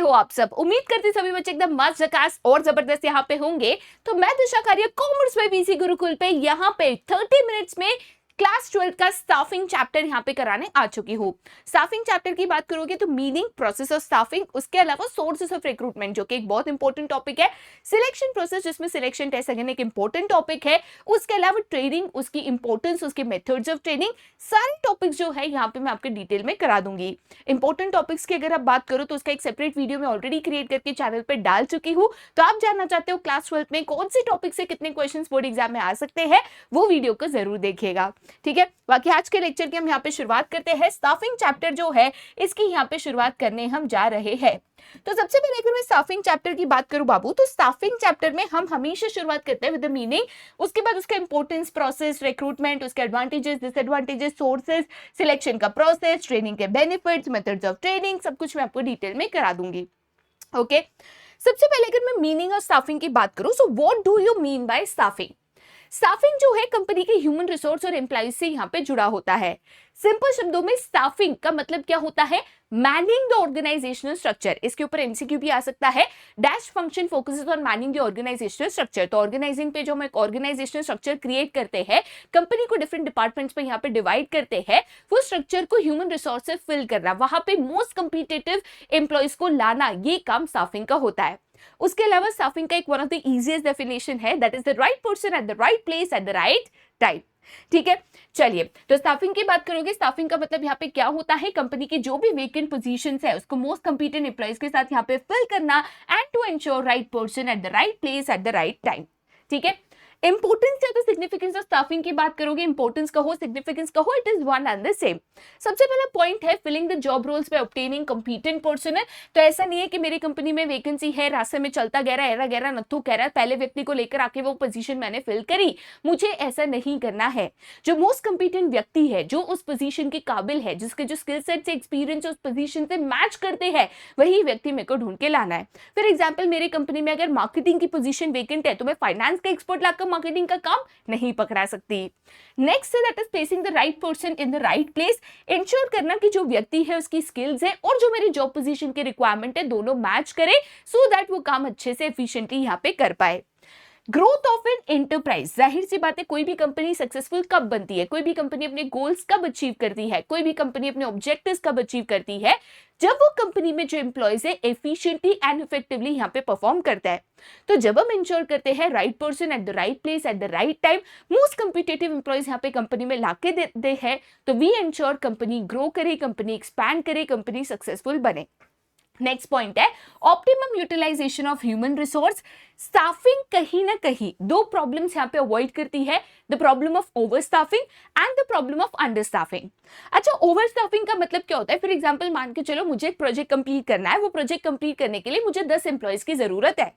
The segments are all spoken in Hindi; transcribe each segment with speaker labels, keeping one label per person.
Speaker 1: हो आप सब? उम्मीद करती सभी बच्चे एकदम मस्त झकास और जबरदस्त यहाँ पे होंगे। तो मैं दिशा खारिया कॉमर्स में बीसी गुरुकुल पे यहाँ पे 30 मिनट्स में क्लास 12 का स्टाफिंग चैप्टर यहाँ पे कराने आ चुकी हूँ। स्टाफिंग चैप्टर की बात करोगे तो मीनिंग, प्रोसेस ऑफ स्टाफिंग, उसके अलावा सोर्सेस ऑफ रिक्रूटमेंट जो कि एक बहुत इंपॉर्टेंट टॉपिक है, सिलेक्शन प्रोसेस जिसमें सिलेक्शन टेस्ट अगेन एक इंपॉर्टेंट टॉपिक है, उसके अलावा ट्रेनिंग, उसकी इंपॉर्टेंस, उसके मेथड्स ऑफ ट्रेनिंग, सारे टॉपिक्स जो है यहाँ पे मैं आपके डिटेल में करा दूंगी। इंपॉर्टेंट टॉपिक्स की अगर आप बात करो तो उसका एक सेपरेट वीडियो मैं ऑलरेडी क्रिएट करके चैनल पर डाल चुकी हूँ। तो आप जानना चाहते हो क्लास 12 में कौन से टॉपिक से कितने क्वेश्चन बोर्ड एग्जाम में आ सकते हैं, वो वीडियो को जरूर देखिएगा। ठीक है, बाकी आज के लेक्चर की हम यहाँ पे शुरुआत करते हैं। स्टाफिंग चैप्टर जो है इसकी यहाँ पे शुरुआत करने हम जा रहे हैं। तो सबसे पहले अगर मैं स्टाफिंग चैप्टर की बात करूं बाबू, तो स्टाफिंग चैप्टर में हम हमेशा शुरुआत करते हैं विद द मीनिंग, उसके बाद उसका इंपॉर्टेंस, प्रोसेस, रिक्रूटमेंट, उसके एडवांटेजेस, डिसएडवांटेजेस, सोर्सेज, सिलेक्शन का प्रोसेस, ट्रेनिंग के बेनिफिट्स, मेथड्स ऑफ ट्रेनिंग, सब कुछ मैं आपको डिटेल में करा दूंगी। ओके, सबसे पहले अगर मैं मीनिंग ऑफ स्टाफिंग की बात करूं, so what do you mean by staffing? Staffing जो है कंपनी के ह्यूमन रिसोर्स और एम्प्लॉइज से यहाँ पे जुड़ा होता है। सिंपल शब्दों में स्टाफिंग का मतलब क्या होता है? Manning the organisational structure. इसके ऊपर एमसीक्यू भी आ सकता है। Dash function focuses on manning the organisational structure. तो ऑर्गेनाइजिंग पे जो हम एक ऑर्गेनाइजेशनल स्ट्रक्चर क्रिएट करते हैं, कंपनी को डिफरेंट डिपार्टमेंट्स पे यहाँ पे डिवाइड करते हैं, वो स्ट्रक्चर को ह्यूमन रिसोर्स से फिल करना, वहां पे मोस्ट कम्पिटिटिव एम्प्लॉइज को लाना, ये काम स्टाफिंग का होता है। उसके अलावा स्टाफिंग का एक one of the easiest definition है, that is the right person at the right place at the right time. ठीक है, चलिए तो स्टाफिंग की बात करोगे, स्टाफिंग का मतलब यहाँ पे क्या होता है? कंपनी की जो भी वेकेंट पोजीशंस है उसको मोस्ट कम्पिटेंट एम्प्लॉइज के साथ यहाँ पे फिल करना, and to ensure right person at the right place at the right time. ठीक है, इंपोर्टेंस या तो सिग्निफिकेंस ऑफ स्टाफिंग की बात करोगे, इंपोर्टेंस कहो, सिग्निफिकेंस कहो, it is one and the same. सबसे पहला पॉइंट है filling the job roles by obtaining competent personnel. तो ऐसा नहीं है कि मेरी कंपनी में वैकेंसी है, रास्ते में चलता गया एरा गहरा नत्थू कह रहा है, पहले व्यक्ति को लेकर आके वो पोजीशन मैंने फिल करी। मुझे ऐसा नहीं करना है। जो मोस्ट कंपीटेंट व्यक्ति है, जो उस पोजीशन के काबिल है, जिसके जो स्किल सेट से एक्सपीरियंस उस पोजीशन से मैच करते हैं, वही व्यक्ति मेरे को ढूंढ के लाना है। फॉर एग्जाम्पल, मेरी कंपनी में अगर मार्केटिंग की पोजीशन वेकेंट है तो मैं फाइनेंस का एक्सपर्ट लाकर मार्केटिंग का काम नहीं पकड़ा सकती। नेक्स्ट है that is placing the right person in the right place. Ensure करना कि जो व्यक्ति है उसकी स्किल्स है और जो मेरी जॉब पोजीशन की रिक्वायरमेंट है दोनों मैच करे, सो दैट वो काम अच्छे से एफिशिएंटली यहाँ पे कर पाए। ग्रोथ ऑफ एन एंटरप्राइज, जाहिर सी बात है कोई भी कंपनी सक्सेसफुल कब बनती है, कोई भी कंपनी अपने गोल्स कब अचीव करती है, कोई भी कंपनी अपने ऑब्जेक्टिव्स कब अचीव करती है, जब वो कंपनी में जो एम्प्लॉयज है एफिशिएंटली एंड इफेक्टिवली यहाँ पे परफॉर्म करता है। तो जब हम इंश्योर करते हैं right person at the right place at the right time, most competitive employees यहाँ पे कंपनी में लाके देते हैं, तो वी इंश्योर कंपनी ग्रो करे, कंपनी एक्सपैंड करे, कंपनी सक्सेसफुल बने। नेक्स्ट पॉइंट है optimum utilisation of human resource. Staffing कहीं ना कहीं दो प्रॉब्लम्स यहाँ पे अवॉइड करती है, the problem of over staffing and the problem of under staffing. अच्छा, ओवर स्टाफिंग का मतलब क्या होता है? फॉर एग्जांपल मान के चलो मुझे एक प्रोजेक्ट कंप्लीट करना है, वो प्रोजेक्ट कंप्लीट करने के लिए मुझे 10 एम्प्लॉयज की जरूरत है।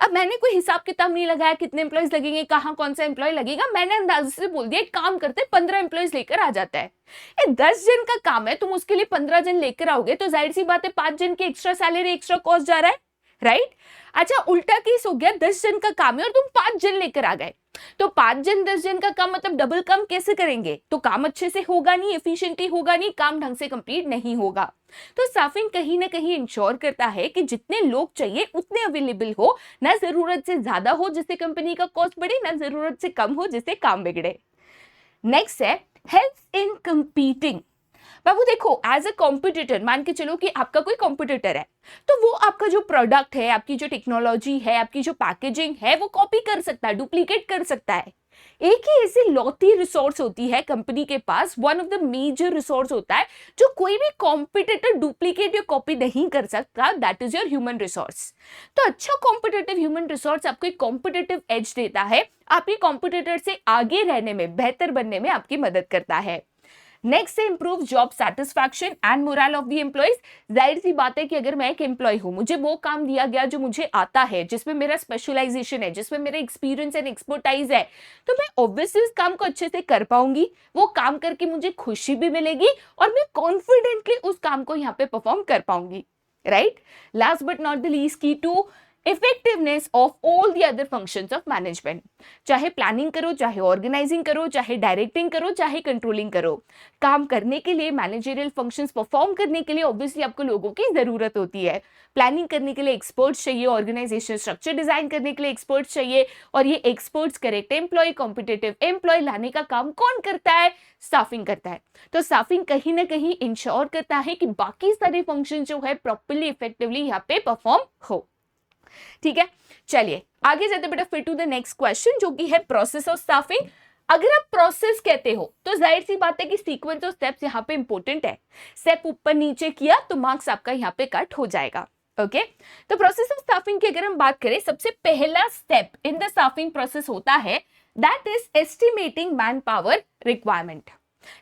Speaker 1: अब मैंने कोई हिसाब किताब नहीं लगाया कितने एम्प्लॉयज लगेंगे, कहाँ कौन सा एम्प्लॉय लगेगा, मैंने अंदाजे से बोल दिया एक काम करते 15 एम्प्लॉयज लेकर आ जाता है। 10 जन का काम है, तुम उसके लिए 15 जन लेकर आओगे तो जाहिर सी बात है 5 जन की एक्स्ट्रा सैलरी, एक्स्ट्रा कॉस्ट जा रहा है, राइट? अच्छा, उल्टा केस हो गया, 10 जन का काम है और तुम 5 जन लेकर आ गए, तो 5 जन 10 जन का काम मतलब डबल काम कैसे करेंगे? तो काम अच्छे से होगा नहीं, एफिशिएंटली होगा नहीं, काम ढंग से कंप्लीट नहीं होगा। तो स्टाफिंग कहीं ना कहीं इंश्योर करता है कि जितने लोग चाहिए उतने अवेलेबल हो, ना जरूरत से ज्यादा हो जिससे कंपनी का कॉस्ट बढ़े, ना जरूरत से कम हो जिससे काम बिगड़े। नेक्स्ट है हेल्प इन कंपीटिंग। बाबू देखो, एज अ कॉम्पिटिटर मान के चलो कि आपका कोई कॉम्पिटिटर है, तो वो आपका जो प्रोडक्ट है, आपकी जो टेक्नोलॉजी है, आपकी जो पैकेजिंग है, वो कॉपी कर सकता है, डुप्लीकेट कर सकता है। एक ही ऐसी लौती रिसोर्स होती है कंपनी के पास, one of the major resource होता है जो कोई भी कॉम्पिटिटर डुप्लीकेट या कॉपी नहीं कर सकता, that is your human resource. तो अच्छा कॉम्पिटिटिव ह्यूमन रिसोर्स आपको एक कॉम्पिटिटिव एज देता है, आपके कॉम्पिटिटर से आगे रहने में, बेहतर बनने में आपकी मदद करता है। नेक्स्ट है improve job satisfaction and moral of the employees. जाहिर सी बात है कि अगर मैं एक एम्प्लॉय हूं, मुझे वो काम दिया गया जो मुझे आता है, जिसमें मेरा स्पेशलाइजेशन है, जिसमें मेरा एक्सपीरियंस एंड एक्सपर्टाइज है, तो मैं ऑब्वियसली उस काम को अच्छे से कर पाऊंगी, वो काम करके मुझे खुशी भी मिलेगी और मैं कॉन्फिडेंटली उस काम को यहाँ पे परफॉर्म कर पाऊंगी, right? Last but not the least, key to effectiveness of all the other functions of management. चाहे प्लानिंग करो, चाहे ऑर्गेनाइजिंग करो, चाहे डायरेक्टिंग करो, चाहे कंट्रोलिंग करो, काम करने के लिए, मैनेजरियल फंक्शंस परफॉर्म करने के लिए ऑब्वियसली आपको लोगों की जरूरत होती है। प्लानिंग करने के लिए एक्सपर्ट्स चाहिए, ऑर्गेनाइजेशन स्ट्रक्चर डिजाइन करने के लिए एक्सपर्ट्स चाहिए, और ये experts correct employ, competitive employ लाने का काम कौन करता है? स्टाफिंग करता है। तो स्टाफिंग कहीं ना कहीं इंश्योर करता है कि बाकी सारे फंक्शन जो है प्रॉपर्ली इफेक्टिवली यहाँ पे परफॉर्म हो। ठीक है, चलिए आगे जाते बेटा फिर टू द नेक्स्ट क्वेश्चन, जो कि है प्रोसेस ऑफ स्टाफिंग। अगर आप प्रोसेस कहते हो तो जाहिर सी बात है कि सीक्वेंस ऑफ स्टेप्स यहाँ पे इंपॉर्टेंट है। स्टेप ऊपर नीचे किया तो मार्क्स आपका यहाँ पे कट हो जाएगा। ओके, तो प्रोसेस ऑफ स्टाफिंग की अगर हम बात करें, सबसे पहला step in the staffing process होता है that is estimating man power requirement.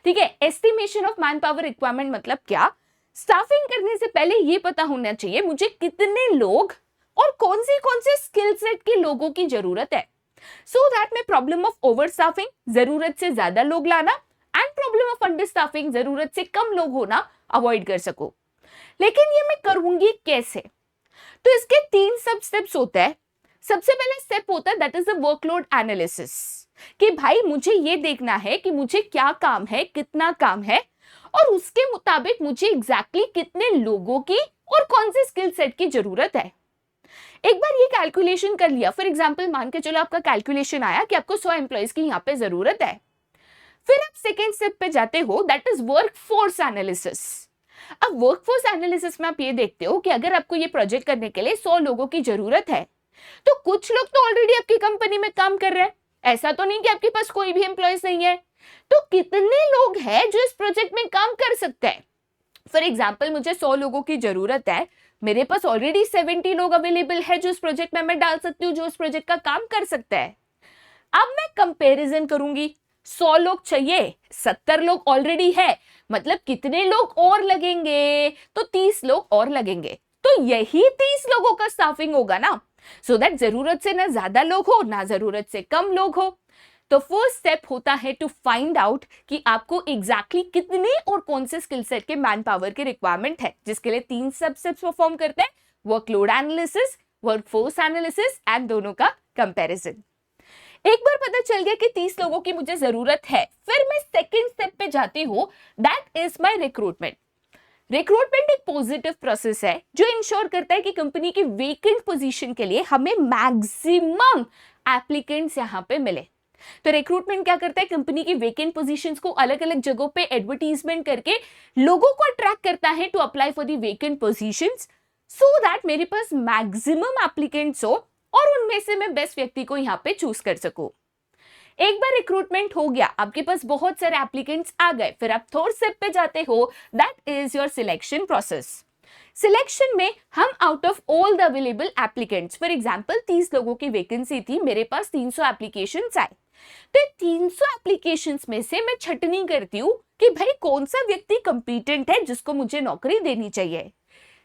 Speaker 1: ठीक है, estimation of man power requirement मतलब क्या? स्टाफिंग करने से पहले ये पता होना चाहिए मुझे कितने लोग और कौन से स्किल सेट के लोगों की जरूरत है, सो दैट मैं प्रॉब्लम ऑफ ओवर स्टाफिंग, जरूरत से ज्यादा लोग लाना, and problem of under staffing, जरूरत से कम लोग होना, अवॉइड कर सकूं। लेकिन ये मैं करूंगी कैसे? तो इसके 3 सब स्टेप्स होते हैं। सबसे पहला स्टेप होता है that is the workload analysis, कि भाई मुझे ये देखना है कि मुझे क्या काम है, कितना काम है, और उसके मुताबिक मुझे एग्जैक्टली कितने लोगों की और कौन से स्किल सेट की जरूरत है। एक बार ये कैलकुलेशन कर लिया, फॉर एग्जांपल मान के चलो आपका कैलकुलेशन आया कि आपको 100 एम्प्लॉइज की यहाँ पे जरूरत है। फिर आप सेकेंड स्टेप पे जाते हो दैट इज वर्कफोर्स एनालिसिस। अब वर्कफोर्स एनालिसिस में आप ये देखते हो कि अगर आपको ये प्रोजेक्ट करने के लिए 100 लोगों की जरूरत है, तो कुछ लोग तो ऑलरेडी आपकी कंपनी में काम कर रहे हैं, ऐसा तो नहीं कि आपके पास कोई भी एम्प्लॉइज नहीं है। तो कितने लोग हैं जो इस प्रोजेक्ट में काम कर सकते हैं? फॉर एग्जाम्पल मुझे 100 लोगों की जरूरत है, मेरे पास ऑलरेडी 70 लोग अवेलेबल है जो इस प्रोजेक्ट में मैं डाल सकती हूँ, जो इस प्रोजेक्ट का काम कर सकता है। अब मैं कंपैरिजन करूंगी, 100 लोग चाहिए, 70 लोग ऑलरेडी है, मतलब कितने लोग और लगेंगे? तो 30 लोग और लगेंगे। तो यही 30 लोगों का स्टाफिंग होगा ना, सो दैट जरूरत से ना ज्यादा लोग हो, ना जरूरत से कम लोग हो। तो फर्स्ट स्टेप होता है टू फाइंड आउट कि आपको एग्जैक्टली कितने और कौन से स्किल सेट के मैन पावर की रिक्वायरमेंट है, जिसके लिए 3 सब स्टेप्स परफॉर्म करते हैं, workload analysis, workforce analysis and दोनों का कंपैरिजन। एक बार पता चल गया कि 30 लोगों की मुझे जरूरत है, फिर मैं सेकंड स्टेप पे जाती हूं, that is my recruitment. Recruitment एक पॉजिटिव प्रोसेस है जो इंश्योर करता है कि कंपनी की वेकेंट पोजीशन के लिए हमें मैक्सिमम एप्लीकेंट्स यहां पे मिले। तो रिक्रूटमेंट क्या करता है? कंपनी की वेकेंट पोजीशंस को अलग अलग जगहों पे एडवर्टीजमेंट करके लोगों को अट्रैक्ट करता है to apply for the vacant positions, so that मेरे पास मैक्सिमम एप्लीकेंट्स हो और उनमें से मैं बेस्ट व्यक्ति को यहाँ पे चूज कर सकूं। एक बार रिक्रूटमेंट हो गया, आपके पास बहुत सारे एप्लीकेंट्स आ गए, फिर आप थर्ड स्टेप पे जाते हो, that is your selection process. Selection में हम out of all the available applicants, for example 30 लोगों की वैकेंसी थी, मेरे पास 300 एप्लीकेशंस आए, तो 300 एप्लीकेशंस में से मैं छटनी करती हूँ कि भाई कौन सा व्यक्ति कंपीटेंट है जिसको मुझे नौकरी देनी चाहिए।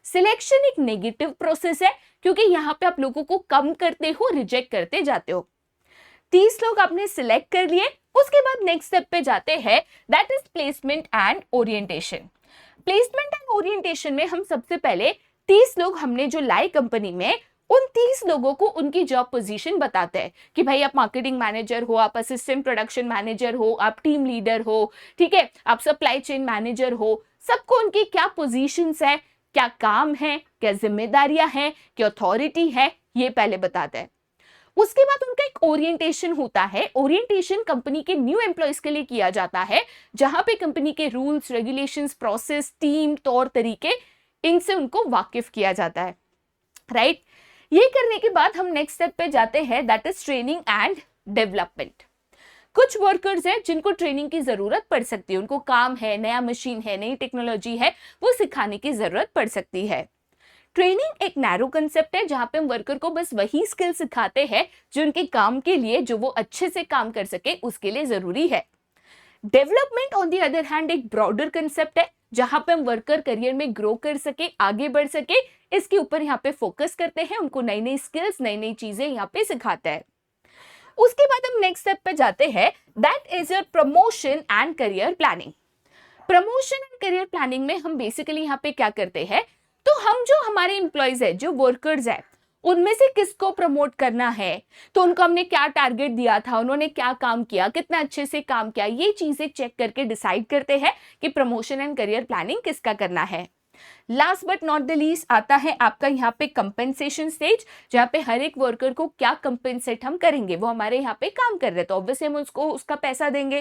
Speaker 1: सिलेक्शन एक नेगेटिव प्रोसेस है क्योंकि यहाँ पे आप लोगों को कम करते हो, रिजेक्ट करते जाते हो। 30 लोग आपने सिलेक्ट कर लिए, उसके बाद नेक्स्ट स्टेप पे जाते हैं, that is placement and orientation. Placement and orientation में हम सबसे पहले 30 लोग हमने जो लाए कंपनी में, उन 30 लोगों को उनकी जॉब पोजीशन बताते हैं कि भाई आप मार्केटिंग मैनेजर हो, आप असिस्टेंट प्रोडक्शन मैनेजर हो, आप टीम लीडर हो, ठीक है, आप सप्लाई चेन मैनेजर हो, सबको उनकी क्या पोजीशंस है, क्या काम है, क्या जिम्मेदारियां हैं, क्या अथॉरिटी है, ये पहले बताते हैं। उसके बाद उनका एक ओरिएंटेशन होता है। ओरिएंटेशन कंपनी के न्यू एम्प्लॉयज के लिए किया जाता है, जहां पे कंपनी के रूल्स, रेगुलेशंस, प्रोसेस, टीम, तौर तरीके, इनसे उनको वाकिफ किया जाता है, राइट। ये करने के बाद हम नेक्स्ट स्टेप पे जाते हैं, that is training and development. कुछ वर्कर्स हैं जिनको ट्रेनिंग की जरूरत पड़ सकती है, उनको काम है, नया मशीन है, नई टेक्नोलॉजी है, वो सिखाने की जरूरत पड़ सकती है। ट्रेनिंग एक नैरो कंसेप्ट है जहां पे हम वर्कर को बस वही स्किल सिखाते हैं जो उनके काम के लिए, जो वो अच्छे से काम कर सके, उसके लिए जरूरी है। Development on the other hand एक ब्रॉडर कंसेप्ट है जहां पे हम वर्कर करियर में ग्रो कर सके, आगे बढ़ सके, इसके ऊपर यहाँ पे फोकस करते हैं, उनको नई नई स्किल्स, नई नई चीजें यहाँ पे सिखाते हैं। उसके बाद हम नेक्स्ट स्टेप पे जाते हैं, that is your promotion and career planning. Promotion and career planning में हम बेसिकली यहाँ पे क्या करते हैं, तो हम जो हमारे एम्प्लॉयज है, जो वर्कर्स है, उनमें से किसको प्रमोट करना है, तो उनको हमने क्या टारगेट दिया था, उन्होंने क्या काम किया, कितना अच्छे से काम किया, ये चीजें चेक करके डिसाइड करते हैं कि प्रमोशन एंड करियर प्लानिंग किसका करना है। Last but not the least आता है आपका यहाँ पे कंपेंसेशन स्टेज, जहाँ पे हर एक वर्कर को क्या कंपेंसेट हम करेंगे, वो हमारे यहाँ पे काम कर रहे हैं तो ऑब्वियसली हम उसको उसका पैसा देंगे।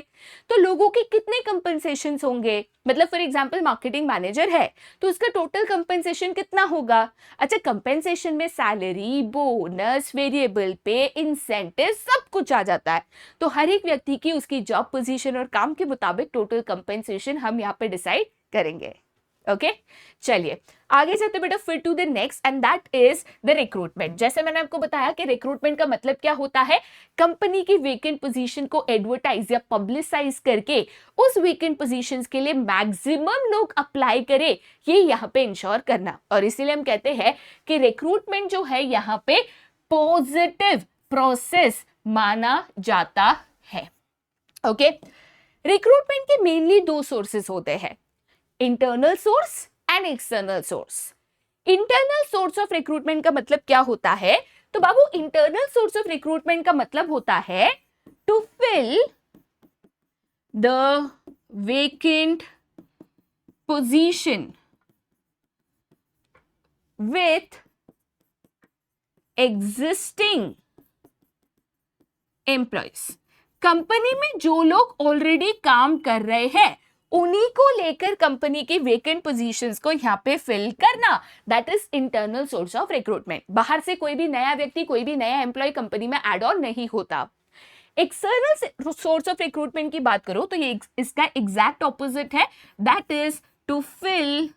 Speaker 1: तो लोगों के कितने कंपेंसेशन होंगे, मतलब फॉर एग्जांपल मार्केटिंग मैनेजर है तो उसका टोटल कंपेंसेशन कितना होगा। अच्छा, कंपेंसेशन में सैलरी, बोनस, वेरिएबल पे, इंसेंटिव सब कुछ आ जाता है। तो हर एक व्यक्ति की उसकी जॉब पोजीशन और काम के मुताबिक टोटल कंपेंसेशन हम यहाँ पे डिसाइड करेंगे। ओके चलिए आगे चलते बेटा फिर to the next and that is the recruitment. जैसे मैंने आपको बताया कि रिक्रूटमेंट का मतलब क्या होता है, कंपनी की वेकेंट पोजीशन को एडवर्टाइज या पब्लिसाइज करके उस वेकेंट पोजीशंस के लिए मैक्सिमम लोग अप्लाई करें, ये यहाँ पे इंश्योर करना। और इसीलिए हम कहते हैं कि रिक्रूटमेंट जो है यहाँ पे पॉजिटिव प्रोसेस माना जाता है। ओके रिक्रूटमेंट के मेनली दो सोर्सेस होते हैं, internal source and external source. Internal source of recruitment का मतलब क्या होता है, तो बाबू इंटरनल सोर्स ऑफ रिक्रूटमेंट का मतलब होता है to fill the vacant position with existing employees. Company में जो लोग ऑलरेडी काम कर रहे हैं उन्हीं को लेकर कंपनी की वेकेंट पोजीशंस को यहाँ पे फिल करना, that is internal source of recruitment. बाहर से कोई भी नया व्यक्ति, कोई भी नया एम्प्लॉय कंपनी में एड ऑन नहीं होता। एक्सटर्नल सोर्स ऑफ रिक्रूटमेंट की बात करो तो ये इसका एग्जैक्ट ऑपोजिट है, that is to fill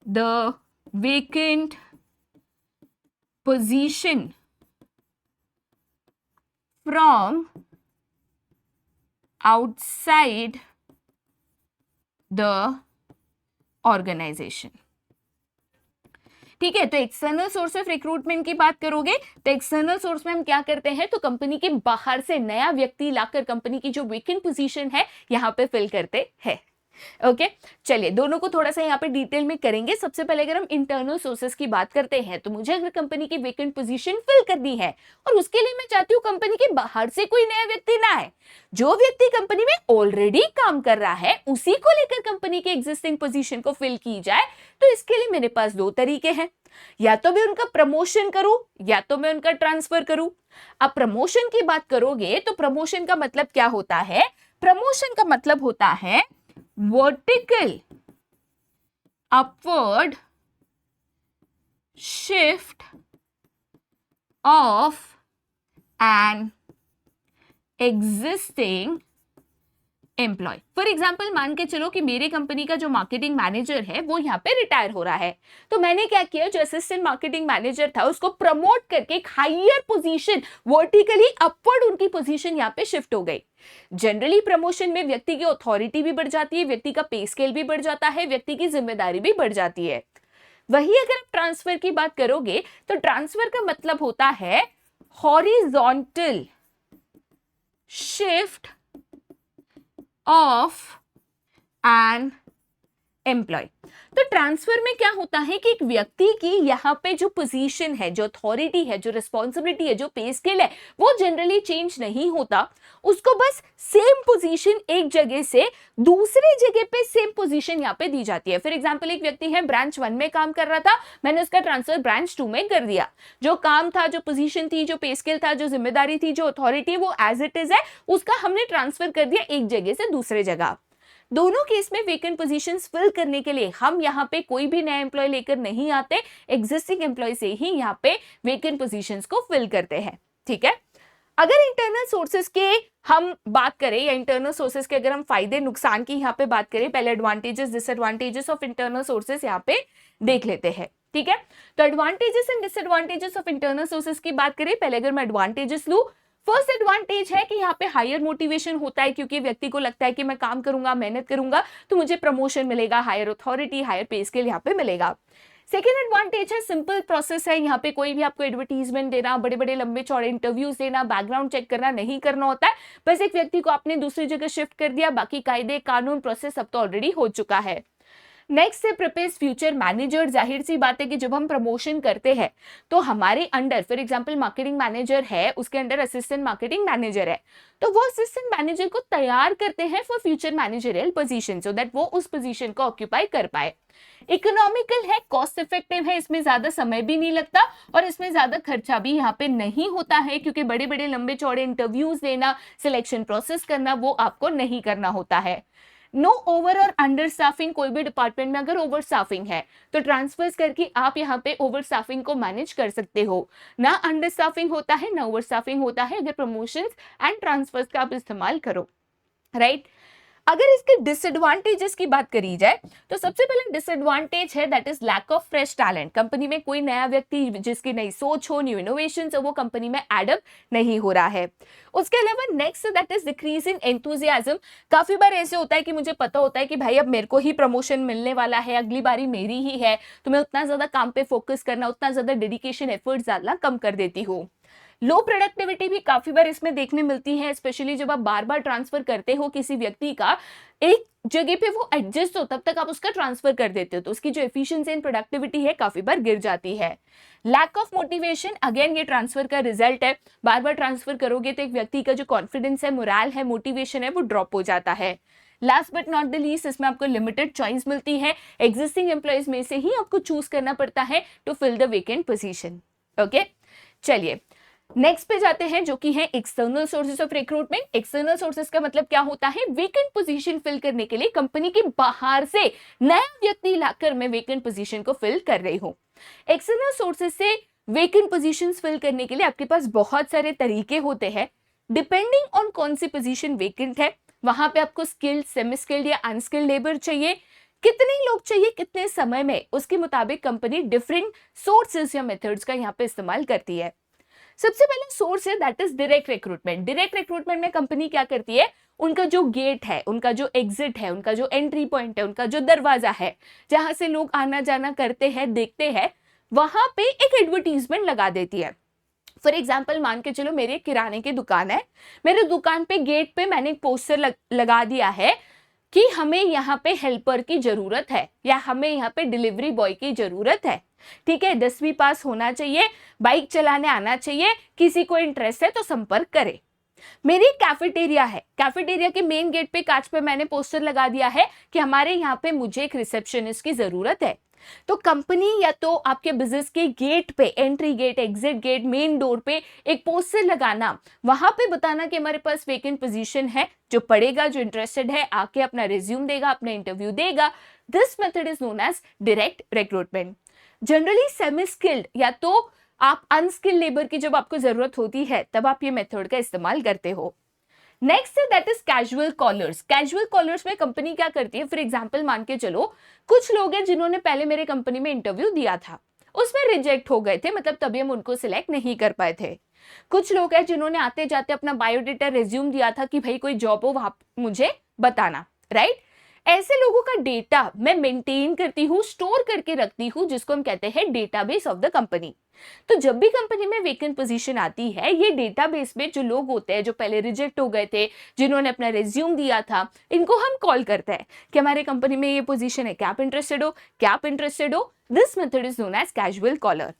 Speaker 1: the vacant position from outside the organisation. ठीक है, तो एक्सटर्नल सोर्स ऑफ रिक्रूटमेंट की बात करोगे तो एक्सटर्नल सोर्स में हम क्या करते हैं, तो कंपनी के बाहर से नया व्यक्ति लाकर कंपनी की जो वेकेंट पोजीशन है यहाँ पे फिल करते हैं। ओके चलिए दोनों को थोड़ा सा यहाँ पे डिटेल में करेंगे। सबसे पहले अगर हम इंटरनल सोर्सेस की बात करते हैं तो मुझे अगर कंपनी की वेकेंट पोजीशन फिल करनी है और उसके लिए मैं चाहती हूँ कंपनी के बाहर से कोई नया व्यक्ति ना आए, जो व्यक्ति कंपनी में ऑलरेडी काम कर रहा है उसी को लेकर कंपनी के एग्जिस्टिंग पोजीशन को फिल की जाए, तो इसके लिए मेरे पास दो तरीके हैं, या तो मैं उनका प्रमोशन करूं या तो मैं उनका ट्रांसफर करूं। अब प्रमोशन की बात करोगे तो प्रमोशन का मतलब क्या होता है, प्रमोशन का मतलब होता है vertical upward shift of an existing employee. For example मान के चलो कि मेरे कंपनी का जो मार्केटिंग मैनेजर है वो यहाँ पे रिटायर हो रहा है, तो मैंने क्या किया, जो असिस्टेंट मार्केटिंग मैनेजर था उसको प्रमोट करके एक हायर पोजीशन, वर्टिकली अपवर्ड उनकी पोजीशन यहाँ पे शिफ्ट हो गई। जनरली प्रमोशन में व्यक्ति की अथॉरिटी भी बढ़ जाती है, व्यक्ति का पे स्केल भी बढ़ जाता है, व्यक्ति की जिम्मेदारी भी बढ़ जाती है। वही अगर आप ट्रांसफर की बात करोगे तो ट्रांसफर का मतलब होता है horizontal shift of an employee. तो ट्रांसफर में क्या होता है कि एक व्यक्ति की यहाँ पे जो पोजीशन है, जो अथॉरिटी है, जो रिस्पॉन्सिबिलिटी है, जो पे स्केल है, वो जनरली चेंज नहीं होता, उसको बस सेम पोजीशन एक जगह से दूसरी जगह पे सेम पोजीशन यहाँ पे दी जाती है। फॉर एग्जांपल एक व्यक्ति है ब्रांच 1 में काम कर रहा था, मैंने उसका ट्रांसफर ब्रांच 2 में कर दिया, जो काम था, जो पोजीशन थी, जो पे स्केल था, जो जिम्मेदारी थी, जो अथॉरिटी वो एज इट इज है, उसका हमने ट्रांसफर कर दिया एक जगह से दूसरे जगह। दोनों केस में वेकेंट पोजीशंस फिल करने के लिए हम यहाँ पे कोई भी नया एम्प्लॉय लेकर नहीं आते, एग्जिस्टिंग एम्प्लॉय से ही यहाँ पे वेकेंट पोजीशंस को फिल करते हैं। ठीक है, अगर इंटरनल सोर्सेज के हम बात करें या इंटरनल सोर्सेज के अगर हम फायदे नुकसान की यहाँ पे बात करें, पहले advantages disadvantages of internal sources यहाँ पे देख लेते हैं। ठीक है, तो advantages and disadvantages of internal sources की बात करें, पहले अगर मैं एडवांटेजेस लूं, फर्स्ट एडवांटेज है कि यहाँ पे हायर मोटिवेशन होता है, क्योंकि व्यक्ति को लगता है कि मैं काम करूंगा, मेहनत करूंगा तो मुझे प्रमोशन मिलेगा, higher authority, higher pay scale यहाँ पे मिलेगा। सेकेंड एडवांटेज है सिंपल प्रोसेस है, यहाँ पे कोई भी आपको एडवर्टीजमेंट देना, बड़े बड़े लंबे चौड़े इंटरव्यूज देना, बैकग्राउंड चेक करना नहीं करना होता है, बस एक व्यक्ति को आपने दूसरी जगह शिफ्ट कर दिया, बाकी कायदे कानून प्रोसेस सब तो ऑलरेडी हो चुका है। नेक्स्ट है प्रिपेयर्स फ्यूचर मैनेजर। जाहिर सी बात है कि जब हम प्रमोशन करते हैं तो हमारे under for example marketing manager है, उसके अंडर असिस्टेंट मार्केटिंग मैनेजर है, तो वो असिस्टेंट मैनेजर को तैयार करते हैं for future managerial position, so that वो उस पोजीशन को ऑक्यूपाई कर पाए। इकोनॉमिकल है, कॉस्ट इफेक्टिव है, इसमें ज्यादा समय भी नहीं लगता और इसमें ज्यादा खर्चा भी यहाँ पे नहीं होता है, क्योंकि बड़े बड़े लंबे चौड़े इंटरव्यूज लेना, सिलेक्शन प्रोसेस करना वो आपको नहीं करना होता है। नो ओवर और अंडर स्टाफिंग। कोई भी डिपार्टमेंट में अगर ओवर स्टाफिंग है तो ट्रांसफर्स करके आप यहाँ पे ओवर स्टाफिंग को मैनेज कर सकते हो। ना अंडर स्टाफिंग होता है ना ओवर स्टाफिंग होता है अगर प्रमोशंस एंड ट्रांसफर्स का आप इस्तेमाल करो, राइट। अगर इसके डिसएडवांटेजेस की बात करी जाए तो सबसे पहले डिसएडवांटेज है that is lack of fresh talent. Company में कोई नया व्यक्ति जिसकी नई सोच हो, न्यू इनोवेशन हो, वो कंपनी में एडअप नहीं हो रहा है। उसके अलावा next that is decrease in enthusiasm. काफी बार ऐसे होता है कि मुझे पता होता है कि भाई अब मेरे को ही प्रमोशन मिलने वाला है, अगली बारी मेरी ही है, तो मैं उतना ज्यादा काम पे फोकस करना, उतना ज्यादा डेडिकेशन एफर्ट्स डालना कम कर देती हूँ। लो प्रोडक्टिविटी भी काफी बार इसमें देखने मिलती है, स्पेशली जब आप बार बार ट्रांसफर करते हो किसी व्यक्ति का, एक जगह पे वो एडजस्ट हो तब तक आप उसका ट्रांसफर कर देते हो, तो उसकी जो एफिशिएंसी एंड प्रोडक्टिविटी है काफी बार गिर जाती है। लैक ऑफ मोटिवेशन, अगेन ये ट्रांसफर का रिजल्ट है। बार बार ट्रांसफर करोगे तो एक व्यक्ति का जो कॉन्फिडेंस है, मोरल है, मोटिवेशन है, वो ड्रॉप हो जाता है। Last but not the least, इसमें आपको लिमिटेड चॉइस मिलती है, एग्जिस्टिंग एम्प्लॉयज में से ही आपको चूज करना पड़ता है to fill the vacant position. Okay, चलिए नेक्स्ट पे जाते हैं जो कि है external sources of recruitment. External sources का मतलब क्या होता है? वेकेंट पोजीशन फिल करने के लिए कंपनी के बाहर से नया व्यक्ति लाकर मैं वेकेंट पोजीशन को फिल कर रही हूँ। एक्सटर्नल सोर्सेज से वेकेंट पोजीशंस फिल करने के लिए आपके पास बहुत सारे तरीके होते हैं। डिपेंडिंग ऑन कौन सी पोजीशन वेकेंट है, वहां पे आपको स्किल्ड, सेमी स्किल्ड या अनस्किल्ड लेबर चाहिए, कितने लोग चाहिए, कितने समय में, उसके मुताबिक कंपनी डिफरेंट सोर्सेज या मेथड्स का यहाँ पे इस्तेमाल करती है। सबसे पहले सोर्स है that is direct recruitment. Direct recruitment में कंपनी क्या करती है, उनका जो गेट है, उनका जो एग्जिट है, उनका जो एंट्री पॉइंट है, उनका जो दरवाजा है जहां से लोग आना जाना करते हैं, देखते हैं, वहां पे एक एडवर्टीजमेंट लगा देती है। फॉर एग्जाम्पल मान के चलो मेरे किराने की दुकान है, मेरे दुकान पे गेट पे मैंने एक पोस्टर लगा दिया है कि हमें यहाँ पे हेल्पर की जरूरत है या हमें यहाँ पे डिलीवरी बॉय की जरूरत है। ठीक है, 10वीं पास होना चाहिए, बाइक चलाने आना चाहिए, किसी को इंटरेस्ट है तो संपर्क करे। मेरी कैफेटेरिया है, कैफेटेरिया के मेन गेट पे कांच पे मैंने पोस्टर लगा दिया है कि हमारे यहाँ पे मुझे एक रिसेप्शनिस्ट की जरूरत है। तो कंपनी या तो आपके बिजनेस के गेट पे, entry gate, exit gate, main door पे एक पोस्टर लगाना, वहां पे बताना कि हमारे पास वेकेंट पोजीशन है, जो पढ़ेगा, जो इंटरेस्टेड है, आके अपना रिज्यूम देगा, अपना इंटरव्यू देगा। This method is known as direct recruitment. Generally semi skilled या तो आप अनस्किल्ड लेबर की जब आपको जरूरत होती है तब आप ये मेथड का इस्तेमाल करते हो। नेक्स्ट है that is casual callers. Casual callers में कंपनी क्या करती है, फॉर एग्जांपल मान के चलो कुछ लोग हैं जिन्होंने पहले मेरे कंपनी में इंटरव्यू दिया था, उसमें रिजेक्ट हो गए थे, मतलब तभी हम उनको सिलेक्ट नहीं कर पाए थे। कुछ लोग हैं जिन्होंने आते जाते अपना बायोडेटा, रिज्यूम दिया था कि भाई कोई जॉब हो वहां मुझे बताना, राइट। ऐसे लोगों का डेटा मैं मेंटेन करती हूँ, स्टोर करके रखती हूँ, जिसको हम कहते हैं डेटाबेस ऑफ द कंपनी। तो जब भी कंपनी में वेकेंट पोजीशन आती है, ये डेटाबेस में जो लोग होते हैं जो पहले रिजेक्ट हो गए थे, जिन्होंने अपना रिज्यूम दिया था, इनको हम कॉल करते हैं कि हमारे कंपनी में ये पोजीशन है, क्या आप इंटरेस्टेड हो, क्या आप इंटरेस्टेड हो। This method is known as casual caller.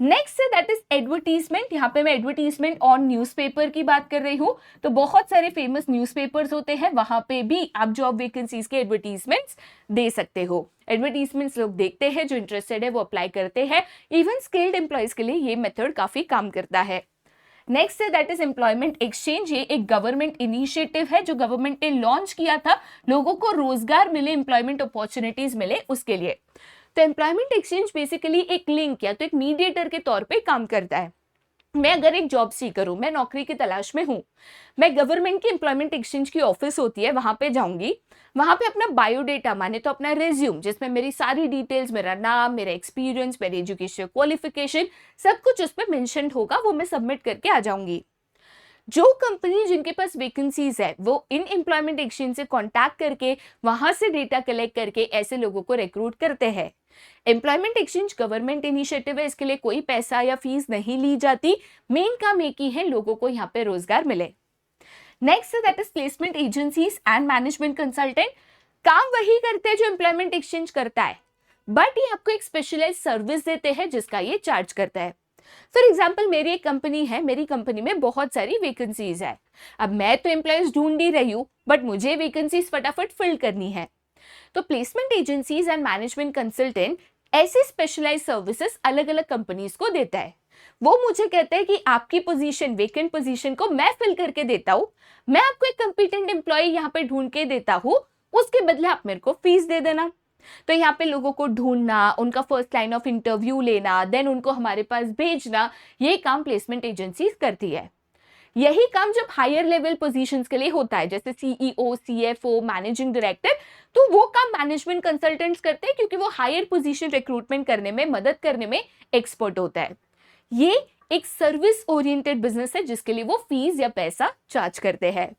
Speaker 1: Next है दैट इज एडवर्टीजमेंट। यहाँ पे मैं एडवर्टीजमेंट ऑन न्यूज़पेपर की बात कर रही हूँ। तो बहुत सारे फेमस न्यूज़पेपर्स होते हैं, वहां पे भी आप जॉब वैकेंसीज के एडवर्टीजमेंट्स दे सकते हो। एडवर्टीजमेंट्स लोग देखते हैं, जो इंटरेस्टेड है वो अप्लाई करते हैं। इवन स्किल्ड एम्प्लॉयज के लिए ये मेथड काफी काम करता है। नेक्स्ट है दैट इज एम्प्लॉयमेंट एक्सचेंज। ये एक गवर्नमेंट इनिशिएटिव है जो गवर्नमेंट ने लॉन्च किया था, लोगों को रोजगार मिले, एम्प्लॉयमेंट अपॉर्चुनिटीज मिले उसके लिए। तो एम्प्लॉयमेंट एक्सचेंज बेसिकली एक लिंक या तो एक मीडिएटर के तौर पे काम करता है। मैं अगर एक जॉब सीकर हूं, मैं नौकरी की तलाश में हूं, मैं गवर्नमेंट की एम्प्लॉयमेंट एक्सचेंज की ऑफिस होती है, वहां पे जाऊंगी, वहां पे अपना बायोडेटा माने तो अपना रेज्यूम, जिसमें मेरी सारी डिटेल्स, मेरा नाम, मेरा एक्सपीरियंस, मेरी एजुकेशन क्वालिफिकेशन, सब कुछ उसमें मेंशन होगा, वो मैं सबमिट करके आ जाऊंगी। जो कंपनी जिनके पास वैकेंसीज है वो इन एम्प्लॉयमेंट एक्सचेंज से कांटेक्ट करके वहां से डेटा कलेक्ट करके ऐसे लोगों को रिक्रूट करते हैं। एम्प्लॉयमेंट एक्सचेंज गवर्नमेंट इनिशिएटिव है, इसके लिए कोई पैसा या फीस नहीं ली जाती। मेन काम एक ही है, लोगों को यहाँ पे रोजगार मिले। Next that is placement agencies and management consultant. काम वही करते हैं जो एम्प्लॉयमेंट एक्सचेंज करता है, बट ये आपको एक स्पेशलाइज सर्विस देते हैं जिसका ये चार्ज करता है। फॉर एग्जाम्पल, मेरी एक कंपनी है, मेरी कंपनी में बहुत सारी वैकेंसीज है। अब मैं तो एम्प्लॉयज ढूंढ ही रही हूँ, बट मुझे वैकेंसीज फटाफट फिल करनी है। तो placement agencies and management consultant ऐसे स्पेशलाइज सर्विसेज अलग अलग कंपनीज को देता है। वो मुझे कहता है कि आपकी पोजीशन, वेकेंट पोजीशन को मैं फिल करके देता हूँ, मैं आपको एक कंपिटेंट एम्प्लॉय यहाँ पे ढूंढ के देता हूँ, उसके बदले आप मेरे को फीस दे देना। तो यहाँ पे लोगों को ढूंढना, उनका फर्स्ट लाइन ऑफ इंटरव्यू लेना, देन उनको हमारे पास भेजना, ये काम प्लेसमेंट एजेंसीज करती है। यही काम जब हायर लेवल पोजीशंस के लिए होता है, जैसे सीईओ, सीएफओ, मैनेजिंग डायरेक्टर, तो वो काम मैनेजमेंट कंसल्टेंट्स करते हैं, क्योंकि वो हायर पोजीशन रिक्रूटमेंट करने में, मदद करने में एक्सपर्ट होता है। ये एक सर्विस ओरिएंटेड बिजनेस है जिसके लिए वो फीस या पैसा चार्ज करते हैं।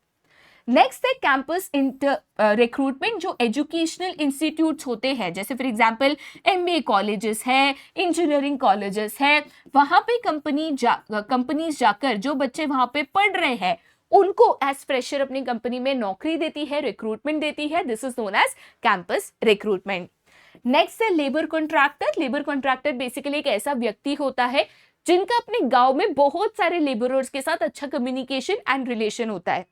Speaker 1: नेक्स्ट है कैंपस रिक्रूटमेंट, जो एजुकेशनल इंस्टीट्यूट्स होते हैं, जैसे फॉर एग्जांपल एमबीए कॉलेजेस है, इंजीनियरिंग कॉलेजेस है, वहां पे कंपनीज जाकर जो बच्चे वहां पे पढ़ रहे हैं उनको एज फ्रेशर अपनी कंपनी में नौकरी देती है, रिक्रूटमेंट देती है। This is known as campus recruitment. Next है labour contractor. Labour contractor basically एक ऐसा व्यक्ति होता है जिनका अपने गांव में बहुत सारे लेबरर्स के साथ अच्छा कम्युनिकेशन एंड रिलेशन होता है।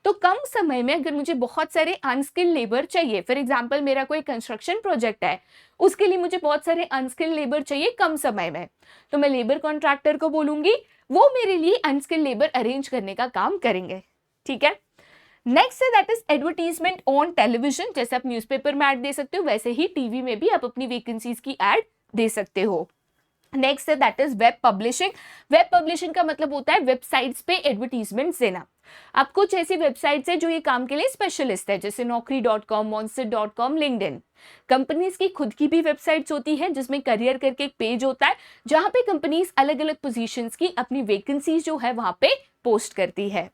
Speaker 1: तो कम समय में अगर मुझे बहुत सारे अनस्किल्ड लेबर चाहिए, फॉर एग्जांपल मेरा कोई कंस्ट्रक्शन प्रोजेक्ट है, उसके लिए मुझे बहुत सारे अनस्किल्ड लेबर चाहिए कम समय में, तो मैं लेबर कॉन्ट्रैक्टर को बोलूंगी, वो मेरे लिए अनस्किल्ड लेबर अरेंज करने का काम करेंगे। ठीक है। नेक्स्ट है that is advertisement on television. जैसे आप न्यूज़पेपर में ऐड दे सकते हो, वैसे ही टीवी में भी आप अपनी वैकेंसीज की ऐड दे सकते हो। नेक्स्ट है that is web publishing. Web publishing का मतलब होता है वेबसाइट्स पे एडवर्टीजमेंट देना। अब कुछ ऐसी वेबसाइट्स है जो ये काम के लिए स्पेशलिस्ट है, जैसे naukri.com, monster.com, लिंक्डइन। कंपनीज की खुद की भी वेबसाइट्स होती है जिसमें करियर करके एक पेज होता है जहां पे कंपनीज अलग अलग पोजीशंस की अपनी वैकेंसीज जो है वहां पे पोस्ट करती है।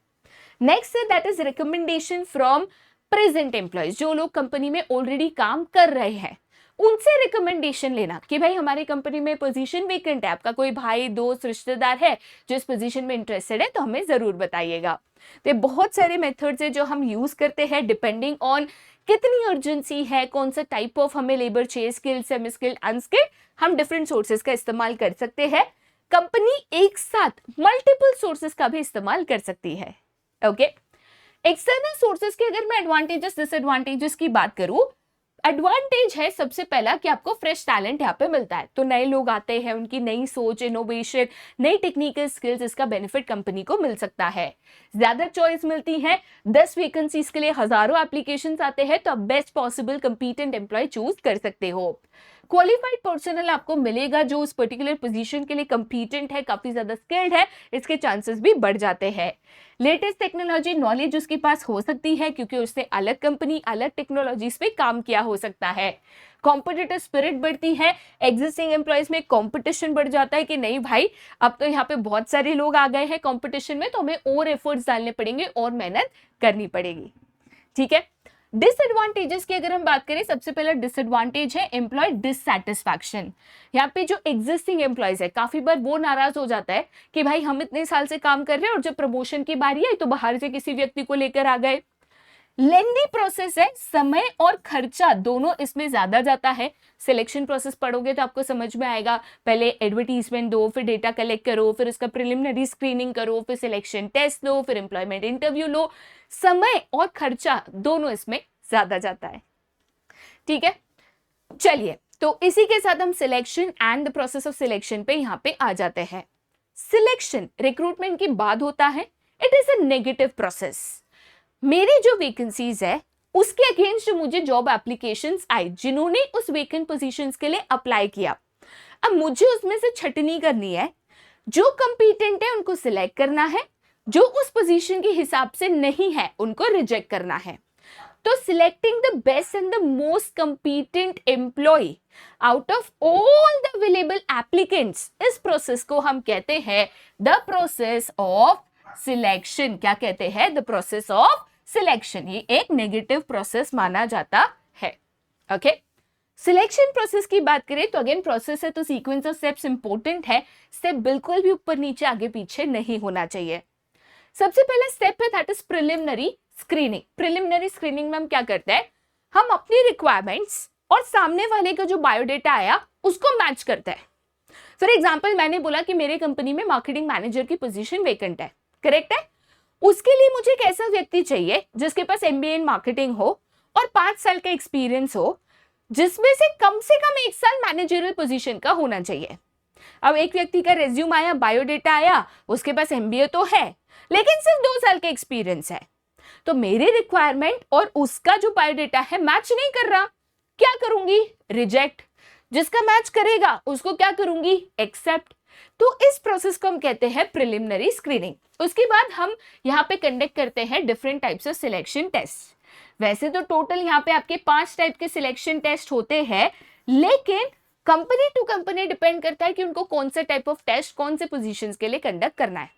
Speaker 1: नेक्स्ट है that is recommendation from present employees. जो लोग कंपनी में ऑलरेडी काम कर रहे हैं उनसे रिकमेंडेशन लेना कि भाई हमारी कंपनी में पोजीशन वेकेंट है, आपका कोई भाई, दोस्त, रिश्तेदार है जो इस पोजीशन में इंटरेस्टेड है, तो हमें जरूर बताइएगा। तो बहुत सारे मेथड्स है जो हम यूज करते हैं डिपेंडिंग ऑन कितनी अर्जेंसी है, कौन सा टाइप ऑफ हमें लेबर चाहिए, स्किल्ड, सेमी स्किल्ड, अनस्किल्ड, हम डिफरेंट सोर्सेज का इस्तेमाल कर सकते हैं। कंपनी एक साथ मल्टीपल सोर्सेज का भी इस्तेमाल कर सकती है। ओके। एक्सटर्नल सोर्सेज के अगर मैं एडवांटेजेस डिसएडवांटेजेस की बात करूं, एडवांटेज है सबसे पहला कि आपको फ्रेश टैलेंट यहाँ पे मिलता है, तो नए लोग आते हैं, उनकी नई सोच, इनोवेशन, नई टेक्निकल स्किल्स, इसका बेनिफिट कंपनी को मिल सकता है। ज्यादा चॉइस मिलती है, 10 वैकेंसीज के लिए हजारों एप्लीकेशंस आते हैं, तो आप best possible competent employee choose कर सकते हो। क्वालिफाइड पर्सनल आपको मिलेगा जो उस पर्टिकुलर पोजीशन के लिए कंपीटेंट है, काफी ज्यादा स्किल्ड है, इसके चांसेस भी बढ़ जाते हैं। लेटेस्ट टेक्नोलॉजी नॉलेज उसके पास हो सकती है क्योंकि उसने अलग कंपनी, अलग टेक्नोलॉजीज पे काम किया हो सकता है। कॉम्पिटिटिव स्पिरिट बढ़ती है, एग्जिस्टिंग एम्प्लॉयज में कंपटीशन बढ़ जाता है कि नहीं भाई अब तो यहाँ पे बहुत सारे लोग आ गए हैं कंपटीशन में, तो हमें और एफर्ट्स डालने पड़ेंगे और मेहनत करनी पड़ेगी। ठीक है। डिसएडवांटेजेस की अगर हम बात करें, सबसे पहला डिसएडवांटेज है एम्प्लॉय डिससैटिस्फैक्शन। यहाँ पे जो एग्जिस्टिंग एम्प्लॉयज है काफी बार वो नाराज हो जाता है कि भाई हम इतने साल से काम कर रहे हैं और जब प्रमोशन की बारी आई तो बाहर से किसी व्यक्ति को लेकर आ गए। लेंदी प्रोसेस है, समय और खर्चा दोनों इसमें ज्यादा जाता है। सिलेक्शन प्रोसेस पढ़ोगे तो आपको समझ में आएगा, पहले एडवर्टीजमेंट दो, फिर डेटा कलेक्ट करो, फिर उसका प्रिलिमिनरी स्क्रीनिंग करो, फिर सिलेक्शन टेस्ट लो, फिर एम्प्लॉयमेंट इंटरव्यू लो। समय और खर्चा दोनों इसमें ज्यादा जाता है। ठीक है। चलिए, तो इसी के साथ हम selection and the process of selection पे यहाँ पे आ जाते हैं। सिलेक्शन रिक्रूटमेंट के बाद होता है, it is a negative process. मेरी जो वैकेंसीज है उसके अगेंस्ट जो मुझे जॉब एप्लीकेशंस आई, जिन्होंने उस वेकेंट पोजीशंस के लिए अप्लाई किया, अब मुझे उसमें से छटनी करनी है। जो कंपीटेंट है उनको सिलेक्ट करना है, जो उस पोजीशन के हिसाब से नहीं है उनको रिजेक्ट करना है। तो selecting the best and the most competent employee out of all the available applicants, इस प्रोसेस को हम कहते हैं द प्रोसेस ऑफ सिलेक्शन। क्या कहते हैं? The process of selection. ये एक नेगेटिव प्रोसेस माना जाता है। ओके। सिलेक्शन प्रोसेस की बात करें तो अगेन प्रोसेस है तो सीक्वेंस ऑफ स्टेप्स इंपॉर्टेंट है। स्टेप बिल्कुल भी ऊपर नीचे आगे पीछे नहीं होना चाहिए। सबसे पहला स्टेप है that is preliminary screening. Preliminary screening में हम क्या करते हैं, हम अपनी रिक्वायरमेंट्स और सामने वाले का जो बायोडेटा आया उसको मैच करते हैं। फॉर एग्जाम्पल, मैंने बोला कि मेरे कंपनी में मार्केटिंग मैनेजर की पोजीशन वेकेंट है, करेक्ट है। उसके लिए मुझे एक ऐसा व्यक्ति चाहिए जिसके पास एमबीए इन मार्केटिंग हो और 5 साल का एक्सपीरियंस हो, जिसमें से कम 1 साल मैनेजरियल पोजीशन का होना चाहिए। अब एक व्यक्ति का रेज्यूम आया, बायोडेटा आया, उसके पास एमबीए तो है लेकिन सिर्फ 2 साल का एक्सपीरियंस है, तो मेरी रिक्वायरमेंट और उसका जो बायोडेटा है मैच नहीं कर रहा। क्या करूंगी? रिजेक्ट। जिसका मैच करेगा उसको क्या करूंगी? एक्सेप्ट। तो इस प्रोसेस को हम कहते हैं प्रिलिमिनरी स्क्रीनिंग। उसके बाद हम यहाँ पे कंडक्ट करते हैं different types of selection test. वैसे तो टोटल यहाँ पे आपके 5 टाइप के सिलेक्शन टेस्ट होते हैं, लेकिन कंपनी टू कंपनी डिपेंड करता है कि उनको कौन से टाइप ऑफ टेस्ट कौन से पोजीशंस के लिए कंडक्ट करना है।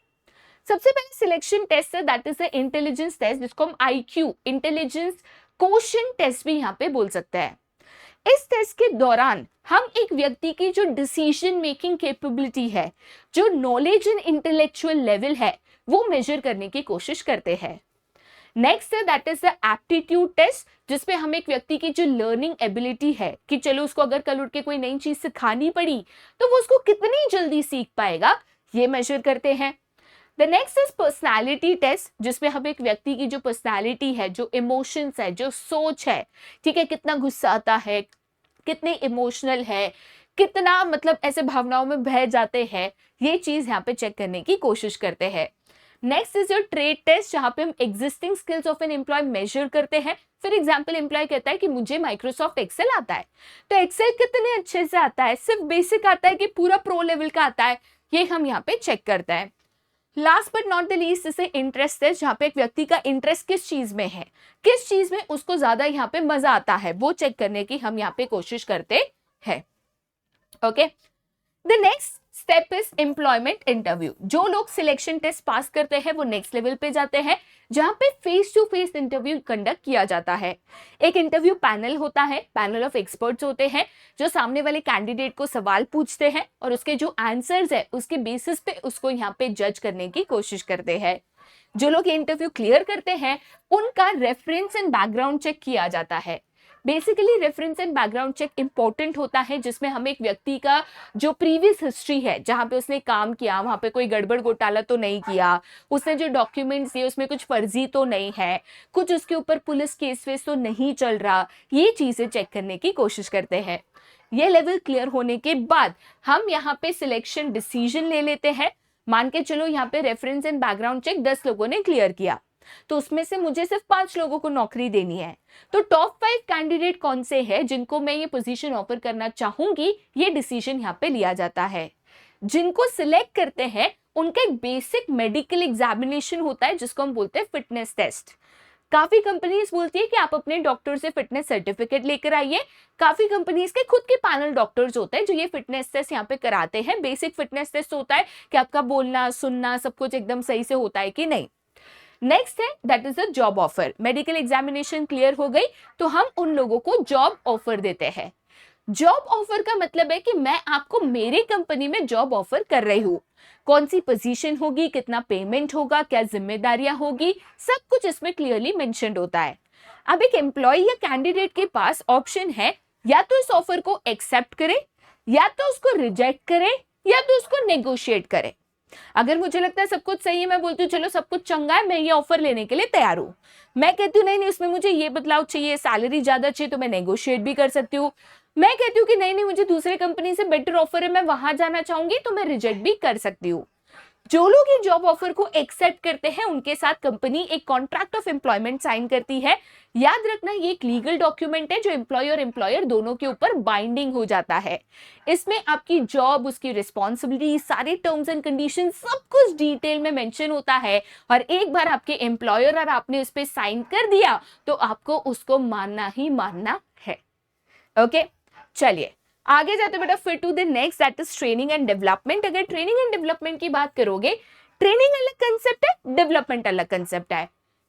Speaker 1: सबसे पहले सिलेक्शन टेस्ट है, that is the intelligence test, जिसको हम आईक्यू इंटेलिजेंस क्वोशिएंट टेस्ट भी यहाँ पे बोल सकते हैं। इस टेस्ट के दौरान हम एक व्यक्ति की जो डिसीजन मेकिंग कैपेबिलिटी है, जो नॉलेज एंड इंटेलेक्चुअल लेवल है, वो मेजर करने की कोशिश करते हैं। नेक्स्ट है that is the aptitude test, जिसपे हम एक व्यक्ति की जो लर्निंग एबिलिटी है कि चलो उसको अगर कल उठ के कोई नई चीज सिखानी पड़ी तो वो उसको कितनी जल्दी सीख पाएगा, ये मेजर करते हैं। The next is personality test, जिसमें हम एक व्यक्ति की जो पर्सनैलिटी है, जो इमोशंस है, जो सोच है, ठीक है, कितना गुस्सा आता है, कितने इमोशनल है, कितना मतलब ऐसे भावनाओं में बह जाते हैं, ये चीज यहाँ पे चेक करने की कोशिश करते हैं। Next is your trade test, जहां पे हम existing skills of an employee measure करते हैं। फॉर एग्जांपल, एम्प्लॉय कहता है कि मुझे माइक्रोसॉफ्ट एक्सेल आता है, तो एक्सेल कितने अच्छे से आता है, सिर्फ बेसिक आता है कि पूरा प्रो लेवल का आता है, ये हम यहाँ पे चेक करते हैं। Last but not the least इसे इंटरेस्ट टेस्ट, जहां पे एक व्यक्ति का इंटरेस्ट किस चीज में है, किस चीज में उसको ज्यादा यहाँ पे मजा आता है, वो चेक करने की हम यहाँ पे कोशिश करते हैं। Okay, the next step is employment interview. जो लोग सिलेक्शन टेस्ट पास करते हैं वो नेक्स्ट लेवल पे जाते हैं, जहां पे face to face interview conduct किया जाता है। एक इंटरव्यू पैनल होता है, पैनल ऑफ एक्सपर्ट्स होते हैं जो सामने वाले कैंडिडेट को सवाल पूछते हैं और उसके जो आंसर्स है उसके बेसिस पे उसको यहाँ पे जज करने की कोशिश करते हैं। जो लोग ये इंटरव्यू क्लियर करते हैं उनका रेफरेंस एंड बैकग्राउंड चेक किया जाता है। Basically reference and background check important होता है, जिसमें हम एक व्यक्ति का जो प्रीवियस हिस्ट्री है, जहां पे उसने काम किया वहां पे कोई गड़बड़ घोटाला तो नहीं किया, उसने जो डॉक्यूमेंट्स दिए उसमें कुछ फर्जी तो नहीं है, कुछ उसके ऊपर पुलिस केस वेस तो नहीं चल रहा, ये चीजें चेक करने की कोशिश करते हैं। ये लेवल क्लियर होने के बाद हम यहाँ पे सिलेक्शन डिसीजन ले लेते हैं। मान के चलो यहाँ पे रेफरेंस एंड बैकग्राउंड चेक 10 लोगों ने क्लियर किया, तो उसमें से मुझे सिर्फ 5 लोगों को नौकरी देनी है, तो टॉप 5 कैंडिडेट कौन से हैं जिनको मैं ये पोजीशन ऑफर करना चाहूंगी, ये डिसीजन यहाँ पे लिया जाता है। जिनको सिलेक्ट करते हैं उनका एक बेसिक मेडिकल एग्जामिनेशन होता है, जिसको हम बोलते हैं फिटनेस टेस्ट। काफी कंपनीज बोलती है कि आप अपने डॉक्टर से फिटनेस सर्टिफिकेट लेकर आइए। काफी कंपनीज के खुद के पैनल डॉक्टर्स होते हैं जो ये फिटनेस टेस्ट यहाँ पे कराते हैं। बेसिक फिटनेस टेस्ट होता है कि आपका बोलना सुनना सब कुछ एकदम सही से होता है कि नहीं। नेक्स्ट है that is the job offer. Medical examination clear हो गई तो हम उन लोगों को जॉब ऑफर देते हैं। जॉब ऑफर का मतलब है कि मैं आपको मेरी कंपनी में जॉब ऑफर कर रही हूँ, कौन सी पोजीशन होगी, कितना पेमेंट होगा, क्या जिम्मेदारियां होगी, सब कुछ इसमें क्लियरली मेंशन्ड होता है। अब एक एम्प्लॉय या कैंडिडेट के पास ऑप्शन है, या तो इस ऑफर को एक्सेप्ट करे, या तो उसको रिजेक्ट करे, या तो उसको नेगोशिएट करे। अगर मुझे लगता है सब कुछ सही है, मैं बोलती हूँ चलो सब कुछ चंगा है, मैं ये ऑफर लेने के लिए तैयार हूँ। मैं कहती हूँ नहीं नहीं उसमें मुझे ये बदलाव चाहिए, सैलरी ज्यादा चाहिए, तो मैं नेगोशिएट भी कर सकती हूँ। मैं कहती हूँ कि नहीं नहीं मुझे दूसरे कंपनी से बेटर ऑफर है, मैं वहां जाना चाहूंगी, तो मैं रिजेक्ट भी कर सकती हूँ। जो लोग ये जॉब ऑफर को एक्सेप्ट करते हैं उनके साथ कंपनी एक कॉन्ट्रैक्ट ऑफ एम्प्लॉयमेंट साइन करती है। याद रखना ये एक लीगल डॉक्यूमेंट है जो एम्प्लॉय और एम्प्लॉयर दोनों के ऊपर बाइंडिंग हो जाता है। इसमें आपकी जॉब, उसकी रिस्पॉन्सिबिलिटी, सारे टर्म्स एंड कंडीशन सब कुछ डिटेल में मेंशन होता है, और एक बार आपके एम्प्लॉयर और आपने उस पर साइन कर दिया तो आपको उसको मानना ही मानना है। ओके, चलिए आगे जाते बेटा फिर to the next that is training and development. अगर ट्रेनिंग एंड डेवलपमेंट की बात करोगे, ट्रेनिंग अलग कंसेप्ट है, डेवलपमेंट अलग कंसेप्ट है।